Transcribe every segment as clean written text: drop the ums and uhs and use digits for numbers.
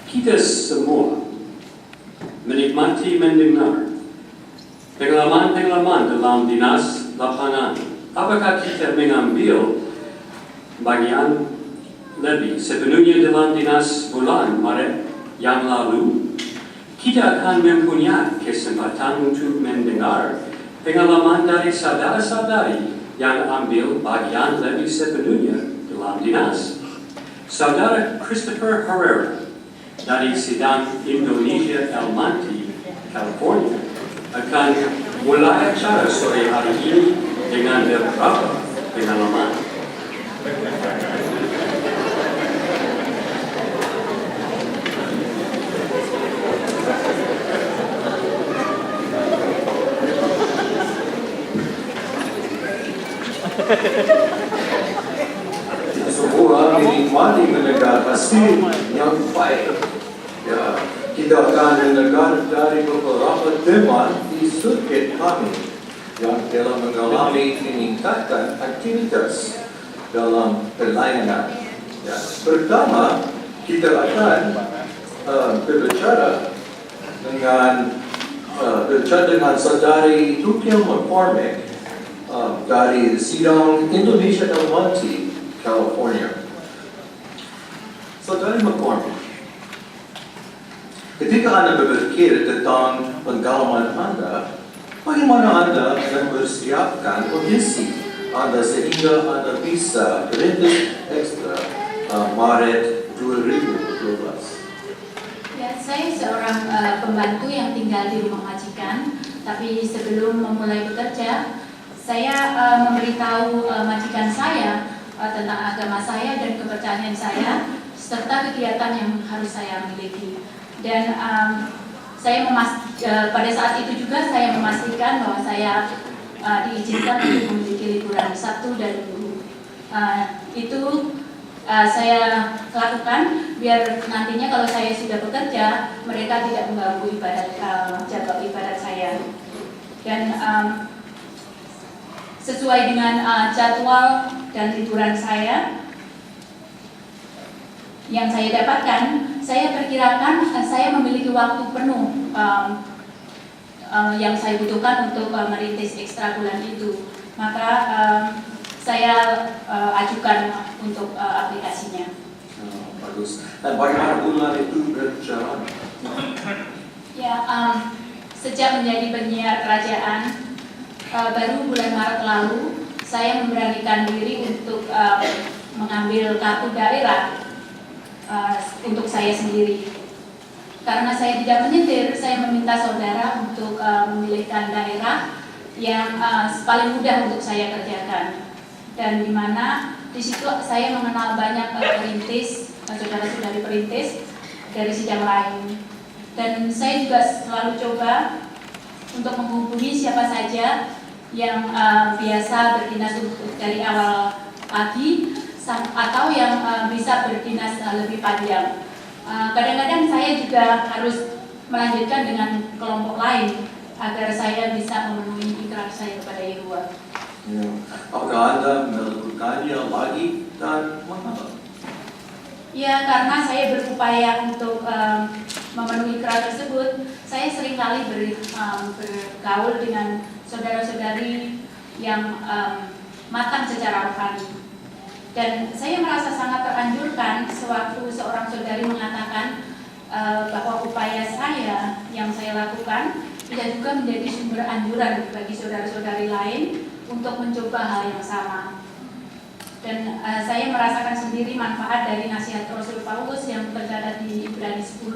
kita semua menikmati mendengar pengalaman-pengalaman dalam dinas lapangan. Apakah kita mengambil bagian lebih sepenuhnya dalam dinas bulan Maret yang lalu? Kita akan mempunyai kesempatan untuk mendengar pengalaman dari saudara-saudari yang ambil bagian lebih sepenuhnya dalam dinas. Saudara Christopher Herrera dari Sidang Indonesia El Monte, California, akan mulai acara sore hari ini dengan beberapa pengalaman. Semua menikmati mendengar hasil yang baik. Ya, kita akan mendengar dari beberapa teman di sirkuit kami yang telah mengalami peningkatan aktivitas dalam pelayanan. Ya, pertama, kita akan berbicara dengan saudari Tukiel McCormick dari Sidang Indonesia El Monte, California. Saudari McCormick, ketika Anda berpikir tentang pengalaman Anda, bagaimana Anda mempersiapkan kondisi Anda sehingga Anda bisa berintis ekstra Maret 2012? Ya, saya seorang pembantu yang tinggal di rumah majikan, tapi sebelum memulai bekerja, saya memberitahu majikan saya tentang agama saya dan kepercayaan saya, serta kegiatan yang harus saya miliki. Dan pada saat itu juga saya memastikan bahwa saya diizinkan untuk memiliki liburan Sabtu dan Minggu. Itu saya lakukan biar nantinya kalau saya sudah bekerja, mereka tidak mengganggu jadwal ibadat saya. Dan sesuai dengan jadwal dan liburan saya yang saya dapatkan, saya perkirakan saya memiliki waktu penuh yang saya butuhkan untuk merintis ekstrakulan itu. Maka saya ajukan untuk aplikasinya. Bagus. Dan bagaimana bulan itu berjalan? Ya, sejak menjadi penyiar kerajaan, baru bulan Maret lalu saya memberanikan diri untuk mengambil kartu daerah untuk saya sendiri. Karena saya tidak menyetir, saya meminta saudara untuk memilihkan daerah yang paling mudah untuk saya kerjakan. Dan di mana di situ saya mengenal banyak perintis, saudara-saudari perintis dari sidang lain. Dan saya juga selalu coba untuk menghubungi siapa saja yang biasa berdinas dari awal pagi atau yang bisa berdinas lebih panjang. Kadang-kadang saya juga harus melanjutkan dengan kelompok lain agar saya bisa memenuhi ikrar saya kepada Yehuwa. Ya. Apakah Anda melakukannya lagi dan mengapa? Ya, karena saya berupaya untuk memenuhi ikrar tersebut, saya seringkali bergaul dengan saudara-saudari yang matang secara rohani. Dan saya merasa sangat teranjurkan sewaktu seorang saudari mengatakan bahwa upaya saya yang saya lakukan bisa juga menjadi sumber anjuran bagi saudara-saudari lain untuk mencoba hal yang sama. Dan saya merasakan sendiri manfaat dari nasihat Rasul Paulus yang tercatat di Ibrani 10,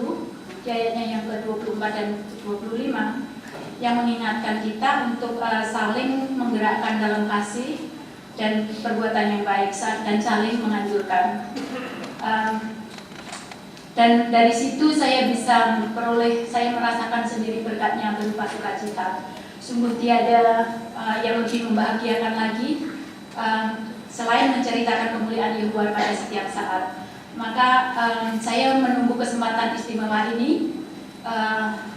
di ayatnya yang ke-24 dan 25, yang mengingatkan kita untuk saling menggerakkan dalam kasih dan perbuatan yang baik dan saling menganjurkan. Dan dari situ saya bisa saya merasakan sendiri berkatnya berupa sukacita. Sungguh tiada yang lebih membahagiakan lagi selain menceritakan kemuliaan Yehuwa pada setiap saat. Maka saya menunggu kesempatan istimewa ini,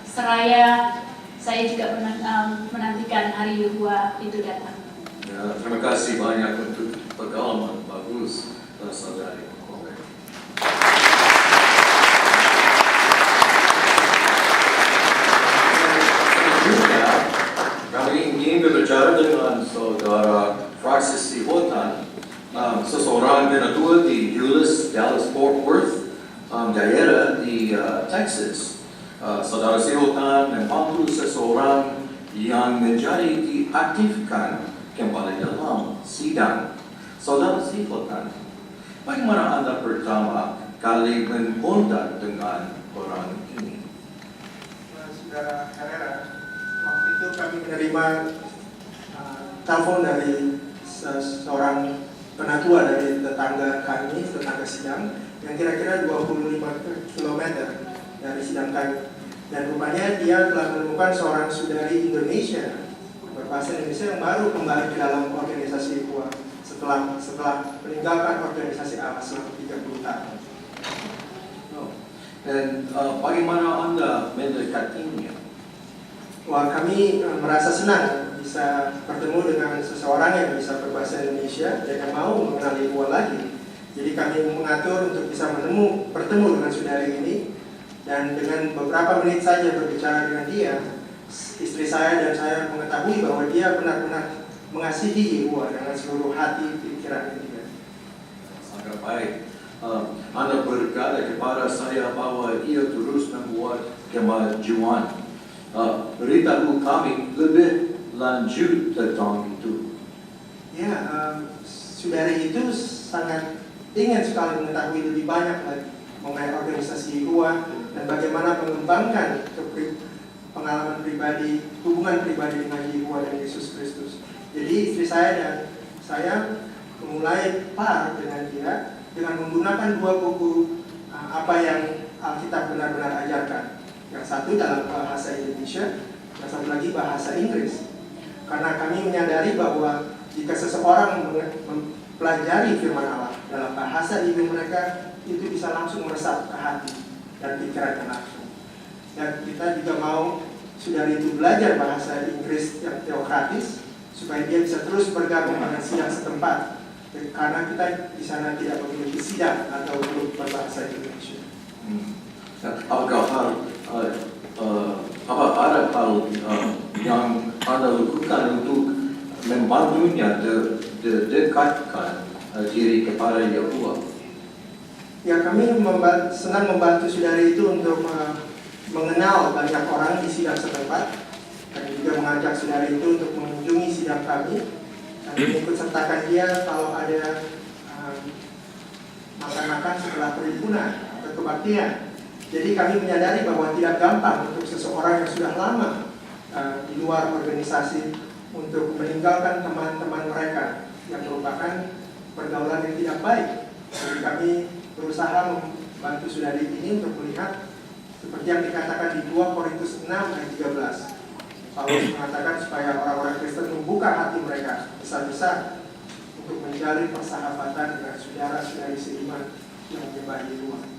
seraya saya juga menantikan hari Yehuwa itu datang. Ya, terima kasih banyak untuk pengalaman bagus saudari McCormick. Dallas-Fort Worth daerah di Texas. Saudara Silkan membantu seseorang yang menjadi diaktifkan kembali dalam sidang. Saudara Silkan, bagaimana Anda pertama kali berkontak dengan orang ini? Saudara Herrera, waktu itu kami menerima telepon dari seorang penatua dari tetangga kami, tetangga sidang, yang kira-kira 25 km dari sidang kami. Dan rupanya dia telah menemukan seorang saudari Indonesia berbahasa Indonesia yang baru kembali ke dalam organisasi IPUA setelah meninggalkan organisasi AMA selama 30 tahun. Dan bagaimana Anda mendekatinya? Wah, kami merasa senang bisa bertemu dengan seseorang yang bisa berbahasa Indonesia dan yang mau mengenal IPUA lagi. Jadi kami mengatur untuk bisa bertemu dengan saudari ini, dan dengan beberapa menit saja berbicara dengan dia, istri saya dan saya mengetahui bahwa dia benar-benar mengasihi IPUA dengan seluruh hati, pikiran, dan juga. Sangat baik. Anda berkata kepada saya bahwa ia terus membuat kemajuan. Beritahu kami lebih lanjut tentang itu. Ya, saudari itu sangat ingin sekali mengetahui lebih banyak lagi mengenai organisasi IPUA dan bagaimana mengembangkan pengalaman pribadi, hubungan pribadi dengan IPUA dan Yesus Kristus. Jadi istri saya dan saya memulai par dengan dia dengan menggunakan 2 buku apa yang Alkitab benar-benar ajarkan. Yang satu dalam bahasa Indonesia, yang satu lagi bahasa Inggris. Karena kami menyadari bahwa jika seseorang mempelajari firman Allah dalam bahasa ibu mereka, itu bisa langsung meresap ke hati dan pikirannya langsung. Dan kita juga mau saudari itu belajar bahasa Inggris yang teokratis supaya dia bisa terus bergabung dengan sidang setempat. Karena kita di sana tidak memiliki sidang atau grup berbahasa Indonesia. Apakah ada hal yang Anda lakukan untuk membantunya dekatkan diri kepada Yehovah? Ya, kami senang membantu saudari itu untuk mengenal banyak orang di sidang setempat dan juga mengajak saudari itu untuk mengunjungi sidang kami dan mengikut sertakan dia kalau ada makan-makan setelah perhimpunan atau kebaktian. Jadi kami menyadari bahwa tidak gampang untuk seseorang yang sudah lama di luar organisasi untuk meninggalkan teman-teman mereka yang merupakan pergaulan yang tidak baik. Jadi kami berusaha membantu saudari ini untuk melihat seperti yang dikatakan di 2 Korintus 6 ayat 13. Paulus mengatakan supaya orang-orang Kristen membuka hati mereka besar-besar untuk menjalin persahabatan dengan saudara-saudari seiman yang menyembah Yehovah.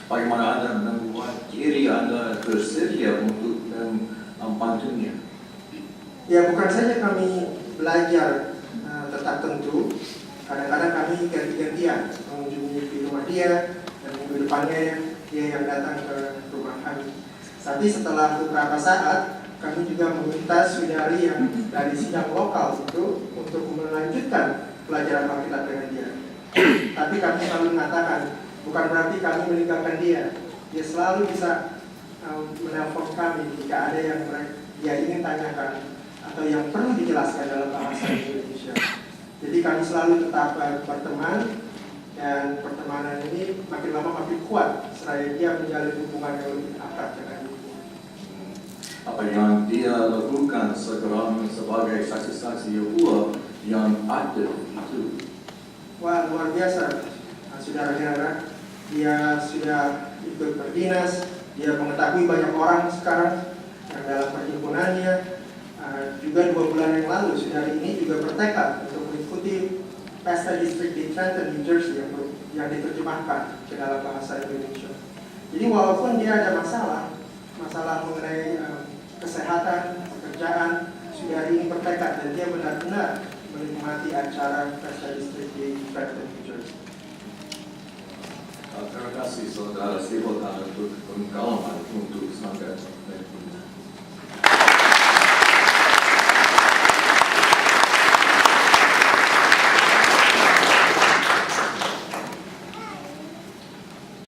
Bagaimana Anda membuat diri Anda bersedia untuk membantunya? Ya, bukan saja kami belajar tetap tentu. Kadang-kadang kami ganti-gantian mengunjungi di rumah dia dan minggu depannya dia yang datang ke rumah kami. Tapi setelah beberapa saat kami juga meminta saudari yang dari sidang lokal itu untuk melanjutkan pelajaran Alkitab dengan dia. Tapi kami selalu mengatakan bukan berarti kami meninggalkan dia. Dia selalu bisa menelpon kami jika ada yang dia ingin tanyakan atau yang perlu dijelaskan dalam bahasa Indonesia. Jadi kami selalu tetap berteman dan pertemanan ini makin lama makin kuat seraya dia menjalin hubungan yang lebih akrab dengan ibu. Apa yang dia lakukan sekarang sebagai saksi-saksi Yehovah yang aktif itu? Wah, luar biasa, saudara Herrera. Dia sudah ikut berdinas, dia mengetahui banyak orang sekarang yang dalam perhimpunannya. Juga 2 bulan yang lalu, saudari ini juga bertekad untuk mengikuti pesta distrik di Trenton, New Jersey yang diterjemahkan ke dalam bahasa Indonesia. Jadi walaupun dia ada masalah mengenai kesehatan, pekerjaan, saudari ini bertekad dan dia benar-benar menikmati acara pesta distrik di Trenton, New Jersey. Terima kasih saudara Silkan untuk pengalaman untuk sangat berguna.